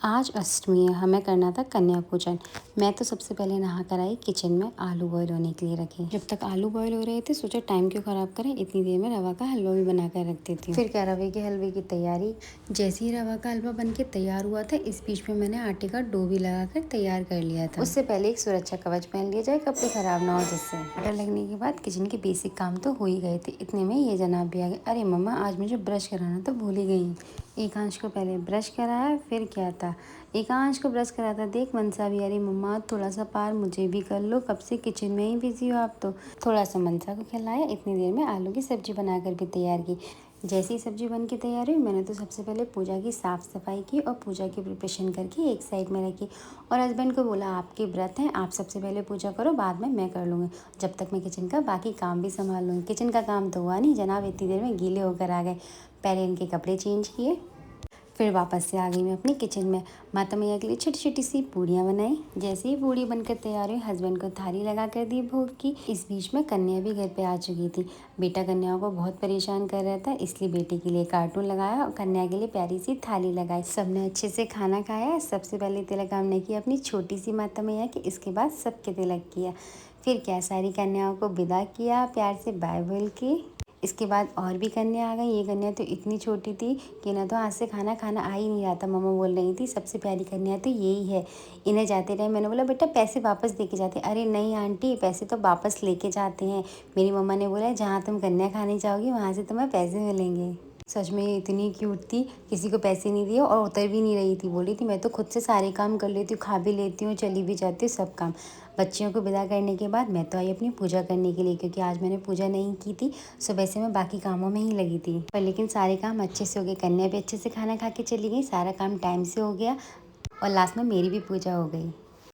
आज अष्टमी है, हमें करना था कन्या पूजन। मैं तो सबसे पहले नहा कर आई, किचन में आलू बॉयल होने के लिए रखे। जब तक आलू बॉयल हो रहे थे सोचा टाइम क्यों ख़राब करें, इतनी देर में रवा का हलवा भी बना कर रख देती हूँ। फिर क्या रवे के हलवे की तैयारी। जैसे ही रवा का हलवा बन के तैयार हुआ था, इस बीच में मैंने आटे का डो भी लगा कर तैयार कर लिया था। उससे पहले एक सुरक्षा कवच पहन लिया जाए, कपड़े खराब ना हो जिससे। आटा लगने के बाद किचन के बेसिक काम तो हो ही गए थे। इतने में ये जनाब भी आ गए। अरे मम्मा, आज मुझे ब्रश कराना तो भूल ही गई। एकांश को पहले ब्रश कराया, फिर क्या था, एकांश को ब्रश कराता देख मनसा भी, अरे मम्मा थोड़ा सा पार मुझे भी कर लो, कब से किचन में ही बिजी हो आप तो। थोड़ा सा मनसा को खिलाया। इतनी देर में आलू की सब्जी बनाकर भी तैयार की। जैसी ही सब्जी बन के तैयार हुई, मैंने तो सबसे पहले पूजा की साफ़ सफाई की और पूजा की प्रिपरेशन करके एक साइड में रखी और हस्बैंड को बोला आपके व्रत हैं, आप सबसे पहले पूजा करो, बाद में मैं कर लूँगी, जब तक मैं किचन का बाकी काम भी संभाल लूँगी। किचन का काम तो हुआ नहीं, जनाब इतनी देर में गीले होकर आ गए। पहले इनके कपड़े चेंज किए, फिर वापस से आ गई मैं अपनी किचन में। माता मैया के लिए छोटी छोटी सी पूड़ियाँ बनाई। जैसे ही पूड़ी बनकर तैयार हुई, हस्बैंड को थाली लगा कर दी भोग की। इस बीच में कन्या भी घर पे आ चुकी थी। बेटा कन्याओं को बहुत परेशान कर रहा था, इसलिए बेटे के लिए कार्टून लगाया और कन्या के लिए प्यारी सी थाली लगाई। सबने अच्छे से खाना खाया। सबसे पहले तिलक हमने किया अपनी छोटी सी माता मैया की, इसके बाद सबके तिलक किया। फिर क्या, सारी कन्याओं को विदा किया, प्यार से बाय बोल के। इसके बाद और भी कन्या आ गई। ये कन्या तो इतनी छोटी थी कि ना तो हाथ से खाना खाना आ ही नहीं रहा था। मम्मा बोल रही थी सबसे प्यारी कन्या तो यही है, इन्हें जाते रहे। मैंने बोला बेटा पैसे वापस दे के जाते। अरे नहीं आंटी, पैसे तो वापस लेके जाते हैं। मेरी मम्मा ने बोला जहाँ तुम कन्या खाने जाओगी वहाँ से तुम्हें पैसे मिलेंगे। सच में इतनी क्यूट थी, किसी को पैसे नहीं दिए और उतर भी नहीं रही थी। बोली थी मैं तो खुद से सारे काम कर लेती हूँ, खा भी लेती हूँ, चली भी जाती हूँ, सब काम। बच्चियों को विदा करने के बाद मैं तो आई अपनी पूजा करने के लिए, क्योंकि आज मैंने पूजा नहीं की थी। सुबह से मैं बाकी कामों में ही लगी थी, पर लेकिन सारे काम अच्छे से हो गए। कन्या भी अच्छे से खाना खा के चली गई, सारा काम टाइम से हो गया और लास्ट में मेरी भी पूजा हो गई।